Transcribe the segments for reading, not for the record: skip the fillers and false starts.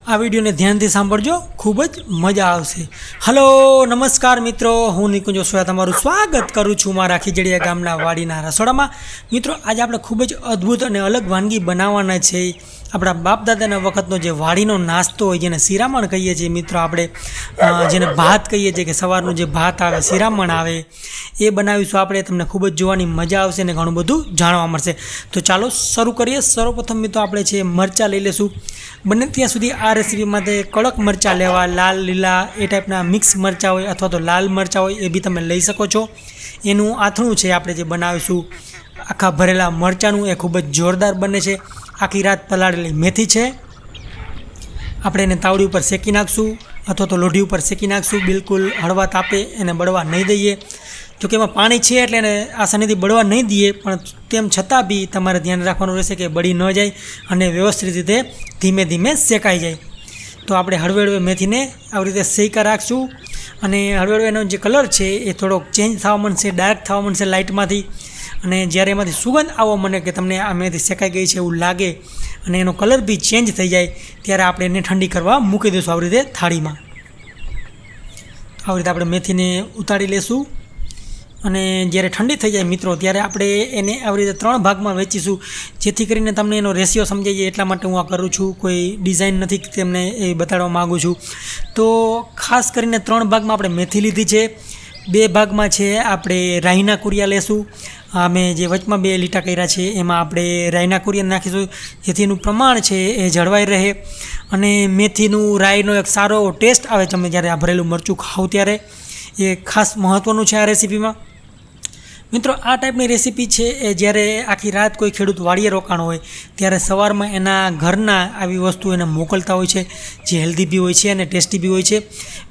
આ વિડીયોને ધ્યાનથી સાંભળજો, ખૂબ જ મજા આવશે। હલો નમસ્કાર મિત્રો, હું નિકુંજ ઓસવાયા તમારું સ્વાગત કરું છું મારા ખીજડીયા ગામના વાડીના રસોડામાં। મિત્રો આજે આપણે ખૂબ જ અદ્ભુત અને અલગ વાનગી બનાવવાના છે। આપણા બાપ દાદાના વખતનો જે વાડીનો નાસ્તો હોય જેને શિરામણ કહીએ છીએ મિત્રો, આપણે જેને ભાત કહીએ છીએ કે સવારનું જે ભાત આવે શિરામણ આવે એ બનાવીશું આપણે। તમને ખૂબ જ જોવાની મજા આવશે અને ઘણું બધું જાણવા મળશે। તો ચાલો શરૂ કરીએ। સર્વપ્રથમ મિત્રો આપણે છે મરચાં લઈ લઈશું। બને ત્યાં સુધી આ રેસીપી માટે કડક મરચાં લેવા, લાલ લીલા એ ટાઈપના મિક્સ મરચાં હોય અથવા તો લાલ મરચાં હોય એ બી તમે લઈ શકો છો। એનું આથણું છે આપણે જે બનાવીશું આખા ભરેલા મરચાંનું, એ ખૂબ જ જોરદાર બને છે। આખી રાત પલાળેલી મેથી છે, આપણે એને તાવડી ઉપર શેકી નાખશું અથવા તો લોઢી ઉપર શેકી નાખશું। બિલકુલ હળવા તાપે એને બળવા નહીં દઈએ, જોકે એમાં પાણી છે એટલે એને આસાનીથી બળવા નહીં દઈએ, પણ તેમ છતાં બી તમારે ધ્યાન રાખવાનું રહેશે કે બળી ન જાય અને વ્યવસ્થિત રીતે ધીમે ધીમે શેકાઈ જાય। તો આપણે હળવે હળવે મેથીને આવી રીતે શેકા રાખશું અને હળવે હળવે એનો જે કલર છે એ થોડોક ચેન્જ થવા માંડશે, ડાર્ક થવા માંડશે લાઇટમાંથી। અને જ્યારે એમાંથી સુગંધ આવવા માંડે કે તમને આ મેથી શેકાઈ ગઈ છે એવું લાગે અને એનો કલર બી ચેન્જ થઈ જાય, ત્યારે આપણે એને ઠંડી કરવા મૂકી દઈશું આવી રીતે થાળીમાં। આવી રીતે આપણે મેથીને ઉતારી લેશું અને જ્યારે ઠંડી થઈ જાય મિત્રો ત્યારે આપણે એને આવી રીતે 3 ભાગમાં વહેંચીશું, જેથી કરીને તમને એનો રેશિયો સમજાઈ જાય। એટલા માટે હું આ કરું છું, કોઈ ડિઝાઇન નથી તમને એ બતાડવા માગું છું। તો ખાસ કરીને 3 ભાગમાં આપણે મેથી લીધી છે, 2 ભાગમાં છે આપણે રાઈના કુરિયા લેશું। મેં જે વચમાં 2 લીટા કર્યા છે એમાં આપણે રાઈના કુરિયા નાખીશું, જેથી એનું પ્રમાણ છે એ જળવાઈ રહે અને મેથીનું રાઈનો એક સારો ટેસ્ટ આવે તમે જ્યારે આ ભરેલું મરચું ખાવ ત્યારે, એ ખાસ મહત્ત્વનું છે આ રેસીપીમાં। મિત્રો આ ટાઈપની રેસીપી છે એ જ્યારે આખી રાત કોઈ ખેડૂત વાડીએ રોકાણ હોય ત્યારે સવારમાં એના ઘરના આવી વસ્તુ એને મોકલતા હોય છે, જે હેલ્ધી બી હોય છે અને ટેસ્ટી બી હોય છે।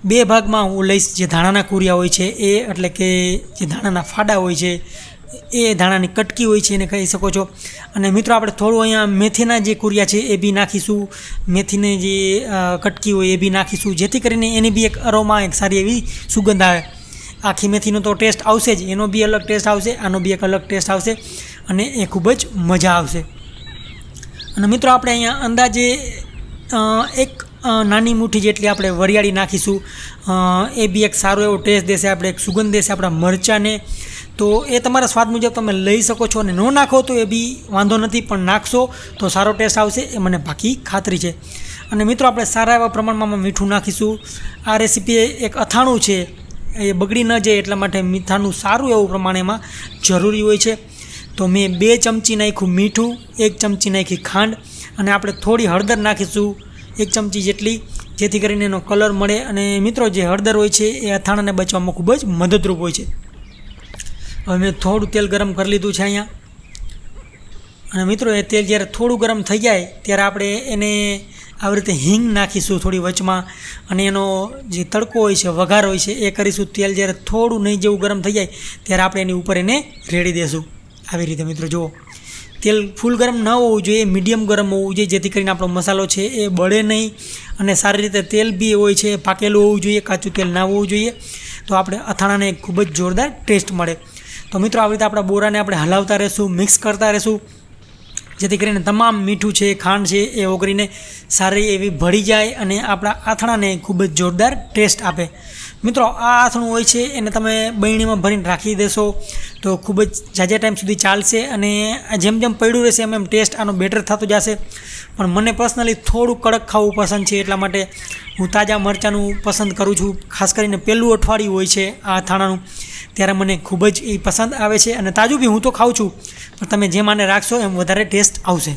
2 ભાગમાં હું લઈશ જે ધાણાના કુરિયા હોય છે એ, એટલે કે જે ધાણાના ફાડા હોય છે એ, ધાણાની કટકી હોય છે એને કહી શકો છો। અને મિત્રો આપણે થોડું અહીંયા મેથીના જે કુરિયા છે એ બી નાખીશું, મેથીની જે કટકી હોય એ બી નાખીશું, જેથી કરીને એની બી એક અરોમા, એક સારી એવી સુગંધ આવે। આખી મેથીનો તો ટેસ્ટ આવશે જ, એનો બી અલગ ટેસ્ટ આવશે, આનો બી એક અલગ ટેસ્ટ આવશે અને એ ખૂબ જ મજા આવશે। અને મિત્રો આપણે અહીંયા અંદાજે એક નાની મુઠ્ઠી જેટલી આપણે વરિયાળી નાખીશું, એ બી એક સારો એવો ટેસ્ટ દેશે, આપણે એક સુગંધ દેશે આપણા મરચાંને। તો એ તમારા સ્વાદ મુજબ તમે લઈ શકો છો અને ન નાખો તો એ બી વાંધો નથી, પણ નાખશો તો સારો ટેસ્ટ આવશે, એ મને પાકી ખાતરી છે। અને મિત્રો આપણે સારા એવા પ્રમાણમાં મીઠું નાખીશું। આ રેસીપી એક અથાણું છે, એ બગડી ન જાય એટલા માટે મીઠાનું સારું એવું પ્રમાણ એમાં જરૂરી હોય છે। તો મેં 2 ચમચી નાખ્યું મીઠું, 1 ચમચી નાખી ખાંડ અને આપણે થોડી હળદર નાખીશું 1 ચમચી જેટલી, જેથી કરીને એનો કલર મળે। અને મિત્રો જે હળદર હોય છે એ અથાણાને બચવામાં ખૂબ જ મદદરૂપ હોય છે। હવે મેં થોડું તેલ ગરમ કરી લીધું છે અહીંયા, અને મિત્રો એ તેલ જ્યારે થોડું ગરમ થઈ જાય ત્યારે આપણે એને આવી રીતે હિંગ નાખીશું થોડી વચમાં, અને એનો જે તડકો હોય છે, વઘાર હોય છે એ કરીશું। તેલ જ્યારે થોડું નહીં જેવું ગરમ થઈ જાય ત્યારે આપણે એની ઉપર એને રેડી દેશું આવી રીતે। મિત્રો જુઓ, તેલ ફૂલ ગરમ ન હોવું જોઈએ, મીડિયમ ગરમ હોવું જોઈએ, જેથી કરીને આપણો મસાલો છે એ બળે નહીં અને સારી રીતે તેલ બી હોય છે પાકેલું હોવું જોઈએ, કાચું તેલ ના હોવું જોઈએ, તો આપણે અથાણાને ખૂબ જ જોરદાર ટેસ્ટ મળે। તો મિત્રો આવી રીતે આપણા બોરાને આપણે હલાવતા રહેશું, મિક્સ કરતા રહેશું, જેથી કરીને તમામ મીઠું છે, ખાંડ છે એ ઓગળીને સારી એવી ભળી જાય અને આપણા આથણાને ખૂબ જ જોરદાર ટેસ્ટ આપે। મિત્રો આ આથણું હોય છે એને તમે બરણીમાં ભરીને રાખી દેશો તો ખૂબ જ ઝાઝા ટાઈમ સુધી ચાલશે અને જેમ જેમ પડ્યું રહેશે એમ એમ ટેસ્ટ આનો બેટર થતો જશે। પણ મને પર્સનલી થોડું કડક ખાવું પસંદ છે, એટલા માટે હું તાજા મરચાંનું પસંદ કરું છું। ખાસ કરીને પહેલું અઠવાડિયું હોય છે આ અથાણાનું ત્યારે મને ખૂબ જ એ પસંદ આવે છે, અને તાજું બી હું તો ખાઉં છું, પણ તમે જે માને રાખશો એમ વધારે ટેસ્ટ આવશે।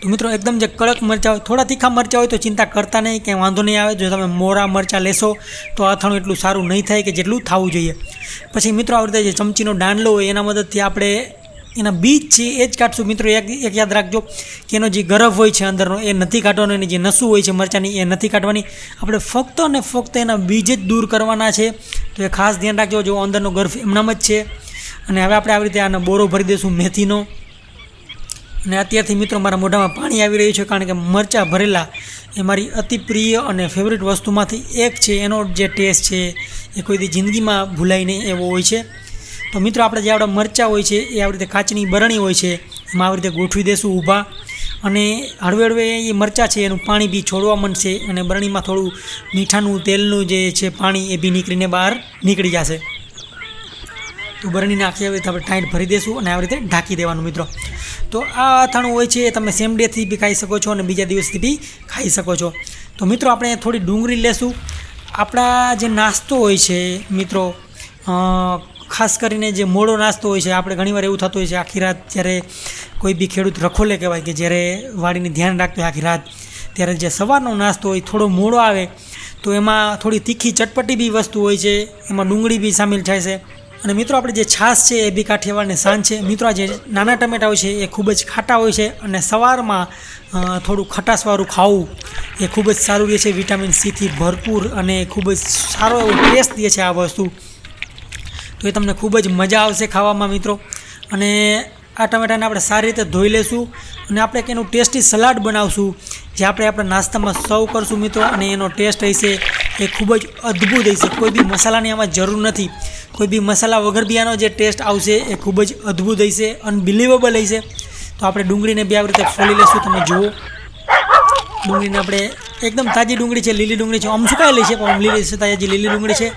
તો મિત્રો એકદમ જે કડક મરચાં હોય, થોડા તીખા મરચાં હોય તો ચિંતા કરતા નહીં, કંઈ વાંધો નહીં આવે। જો તમે મોરા મરચાં લેશો તો અથાણું એટલું સારું નહીં થાય કે જેટલું થવું જોઈએ। પછી મિત્રો આવી રીતે જે ચમચીનો દાંડલો હોય એના મદદથી આપણે એના બીજ છે એ જ કાઢશું। મિત્રો એક યાદ રાખજો કે એનો જે ગરફ હોય છે અંદરનો એ નથી કાઢવાનો, એની જે નસું હોય છે મરચાંની એ નથી કાઢવાની, આપણે ફક્ત અને ફક્ત એના બીજ જ દૂર કરવાના છે। તો એ ખાસ ધ્યાન રાખજો, જો અંદરનો ગરફ એમનામ જ છે। અને હવે આપણે આવી રીતે આનો બોરો ભરી દઈશું મેથીનો, અને અત્યારથી મિત્રો મારા મોઢામાં પાણી આવી રહ્યું છે, કારણ કે મરચાં ભરેલા એ મારી અતિ પ્રિય અને ફેવરિટ વસ્તુમાંથી એક છે। એનો જે ટેસ્ટ છે એ કોઈ દી જિંદગીમાં ભૂલાય નહીં એવો હોય છે। તો મિત્રો આપણે જે આપણા મરચાં હોય છે એ આવી રીતે કાચની બરણી હોય છે એમાં આવી રીતે ગોઠવી દઈશું ઊભા, અને હળવે હળવે એ મરચાં છે એનું પાણી બી છોડવા માંડશે અને બરણીમાં થોડું મીઠાનું તેલનું જે છે પાણી એ બી નીકળીને બહાર નીકળી જશે. તો બરણીને આખી આવી રીતે આપણે ટાઈટ ભરી દઈશું અને આવી રીતે ઢાંકી દેવાનું મિત્રો. તો આ અથાણું હોય છે એ તમે સેમ ડેથી બી ખાઈ શકો છો અને બીજા દિવસથી બી ખાઈ શકો છો. તો મિત્રો આપણે થોડી ડુંગળી લેશું. આપણા જે નાસ્તો હોય છે મિત્રો, ખાસ કરીને જે મોડો નાસ્તો હોય છે, આપણે ઘણીવાર એવું થતું હોય છે આખી રાત જ્યારે કોઈ બી ખેડૂત રખોલે કહેવાય કે જ્યારે વાડીને ધ્યાન રાખતો હોય આખી રાત, ત્યારે જે સવારનો નાસ્તો હોય થોડો મોડો આવે તો એમાં થોડી તીખી ચટપટી બી વસ્તુ હોય છે, એમાં ડુંગળી બી સામેલ થાય છે. અને મિત્રો આપણે જે છાશ છે એ બી કાઠિયાવાડની શાન છે. મિત્રો આ જે નાના ટમેટા હોય છે એ ખૂબ જ ખાટા હોય છે અને સવારમાં થોડું ખટાશવાળું ખાવું એ ખૂબ જ સારું રહે છે. વિટામિન સીથી ભરપૂર અને ખૂબ જ સારો એવો ટેસ્ટ દે છે આ વસ્તુ. તો એ તમને ખૂબ જ મજા આવશે ખાવામાં મિત્રો. અને આ ટમેટાને આપણે સારી રીતે ધોઈ લઈશું અને આપણે એનું ટેસ્ટી સલાડ બનાવશું જે આપણે આપણા નાસ્તામાં સર્વ કરશું મિત્રો. અને એનો ટેસ્ટ હશે એ ખૂબ જ અદ્ભુત હશે. કોઈ બી મસાલાની આમાં જરૂર નથી. કોઈ બી મસાલા વગર બી આનો જે ટેસ્ટ આવશે એ ખૂબ જ અદ્ભુત હશે, અનબિલીવેબલ હશે. તો આપણે ડુંગળીને બી આવી રીતે ફોલી લઈશું. તમે જુઓ, ડુંગળીને આપણે એકદમ તાજી ડુંગળી છે, લીલી ડુંગળી છે, આમ સુકાયેલી છે પણ લીલી છે, તાજી લીલી ડુંગળી છે.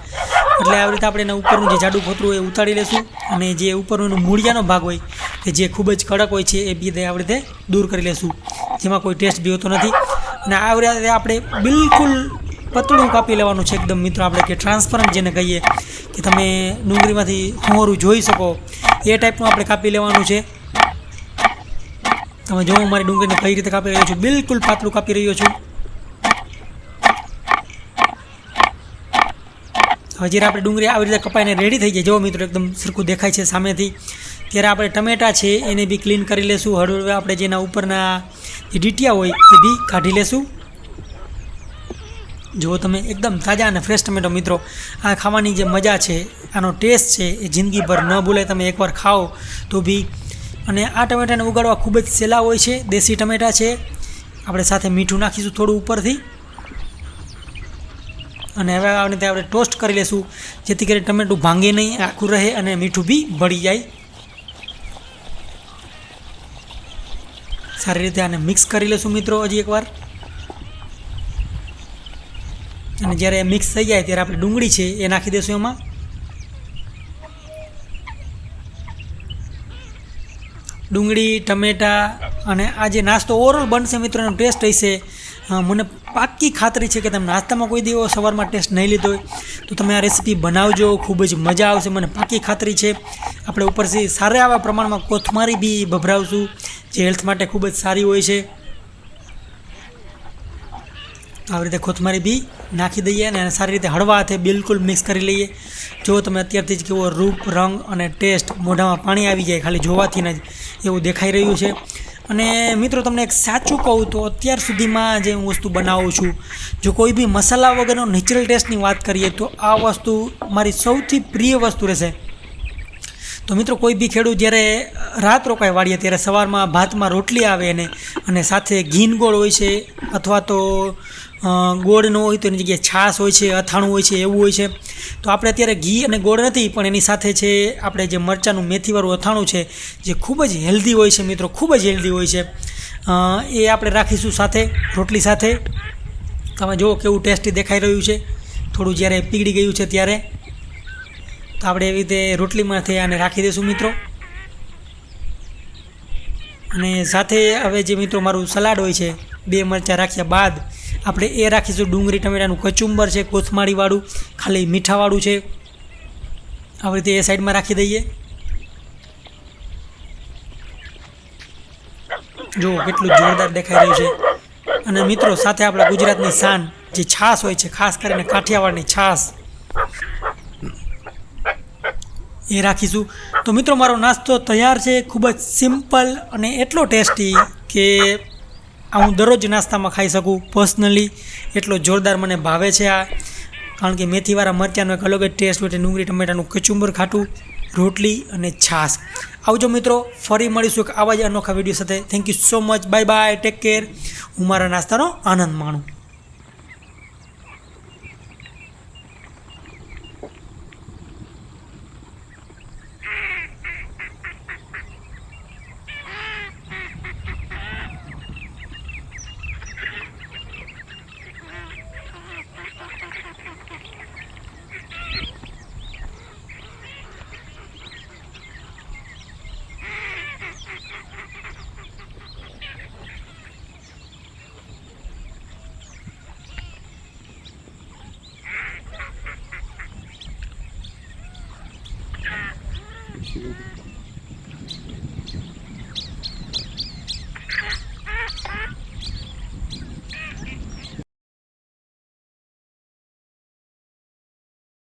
એટલે આવી રીતે આપણે એના ઉપરનું જે જાડું ફોતરું એ ઉતારી લઈશું અને જે ઉપરનો મૂળિયાનો ભાગ હોય કે જે ખૂબ જ કડક હોય છે એ બી આવી રીતે દૂર કરી લઈશું, જેમાં કોઈ ટેસ્ટ બી હોતો નથી. અને આવી રીતે આપણે બિલકુલ પતળું કાપી લેવાનું છે એકદમ મિત્રો. આપણે કે ટ્રાન્સપરન્ટ જેને કહીએ કે તમે ડુંગળીમાંથી ફુંવરું જોઈ શકો એ ટાઈપનું આપણે કાપી લેવાનું છે. તમે જો મારી ડુંગળીને કઈ રીતે કાપી રહ્યો છું, બિલકુલ પાતળું કાપી રહ્યો છું. હવે જ્યારે આપણે ડુંગળી આવી રીતે કપાઈને રેડી થઈ જાય, જો મિત્રો એકદમ સરખું દેખાય છે સામેથી, ત્યારે આપણે ટમેટાં છે એને બી ક્લીન કરી લેશું. હળવે આપણે જેના ઉપરના જે ડીટિયા હોય એ બી કાઢી લેશું. જો તમે એકદમ તાજા અને ફ્રેશ ટમેટો મિત્રો, આ ખાવાની જે મજા છે, આનો ટેસ્ટ છે એ જિંદગીભર ન ભૂલે. તમે એકવાર ખાઓ તો બી. અને આ ટમેટાને ઉગાડવા ખૂબ જ સહેલા હોય છે. દેશી ટમેટા છે. આપણે સાથે મીઠું નાખીશું થોડું ઉપરથી અને હવે આને આપણે ટોસ્ટ કરી લઈશું જેથી કરીને ટમેટું ભાંગે નહીં, આખું રહે અને મીઠું બી ભળી જાય. સારી રીતે આને મિક્સ કરી લઈશું મિત્રો હજી એકવાર. અને જ્યારે મિક્સ થઈ જાય ત્યારે આપણે ડુંગળી છે એ નાખી દઈશું એમાં. ડુંગળી, ટમેટાં અને આ જે નાસ્તો ઓવરઓલ બનશે મિત્રો, એનો ટેસ્ટ હશે, મને પાક્કી ખાતરી છે કે તમે નાસ્તામાં કોઈ દિવસ સવારમાં ટેસ્ટ નહીં લીધો હોય તો તમે આ રેસીપી બનાવજો, ખૂબ જ મજા આવશે, મને પાક્કી ખાતરી છે. આપણે ઉપરથી સારા આવા પ્રમાણમાં કોથમરી બી ભભરાવશું જે હેલ્થ માટે ખૂબ જ સારી હોય છે. આવી રીતે કોથમરી બી નાખી દઈએ અને સારી રીતે હળવા હાથે બિલકુલ મિક્સ કરી લઈએ. જો તમે અત્યારથી જ કેવો રૂપ, રંગ અને ટેસ્ટ, મોઢામાં પાણી આવી જાય ખાલી જોવાથી જ એવું દેખાઈ રહ્યું છે. અને મિત્રો તમને એક સાચું કહું તો અત્યાર સુધીમાં જે હું વસ્તુ બનાવું છું, જો કોઈ બી મસાલા વગરનો નેચરલ ટેસ્ટની વાત કરીએ તો આ વસ્તુ મારી સૌથી પ્રિય વસ્તુ રહેશે. તો મિત્રો કોઈ બી ખેડૂત જ્યારે રાત રોકાય વાળીએ ત્યારે સવારમાં ભાતમાં રોટલી આવે એને અને સાથે ઘીન ગોળ હોય છે અથવા તો ગોળ ન હોય તો એની જગ્યાએ છાશ હોય છે, અથાણું હોય છે, એવું હોય છે. તો આપણે અત્યારે ઘી અને ગોળ નથી પણ એની સાથે છે આપણે જે મરચાંનું મેથીવાળું અથાણું છે જે ખૂબ જ હેલ્ધી હોય છે મિત્રો, ખૂબ જ હેલ્ધી હોય છે, એ આપણે રાખીશું સાથે રોટલી સાથે. તમે જુઓ કેવું ટેસ્ટી દેખાઈ રહ્યું છે. થોડું જ્યારે પીગળી ગયું છે ત્યારે તો આપણે એવી રીતે રોટલીમાંથી આને રાખી દઈશું મિત્રો. અને સાથે હવે જે મિત્રો મારું સલાડ હોય છે, 2 મરચાં રાખ્યા બાદ આપણે એ રાખીશું ડુંગળી ટમેટાનું કચુંબર છે, કોથમાળીવાળું, ખાલી મીઠાવાળું છે. આવી રીતે એ સાઈડમાં રાખી દઈએ. જુઓ કેટલું જોરદાર દેખાઈ રહ્યું છે. અને મિત્રો સાથે આપણા ગુજરાતની શાન જે છાશ હોય છે, ખાસ કરીને કાઠિયાવાડની છાશ, એ રાખીશું. તો મિત્રો મારો નાસ્તો તૈયાર છે. ખૂબ જ સિમ્પલ અને એટલો ટેસ્ટી કે હું દરરોજ નાસ્તામાં ખાઈ શકું પર્સનલી, એટલો જોરદાર મને ભાવે છે આ. કારણ કે મેથીવાળા મરચાંનો એક અલગ જ ટેસ્ટ હોય છે, ડુંગળી ટમેટાનું કચુંબર ખાટું, રોટલી અને છાશ. આવજો મિત્રો, ફરી મળીશું એક આવા જ અનોખા વિડીયો સાથે. Thank you so much, bye bye, take care. હું મારા નાસ્તાનો આનંદ માણું.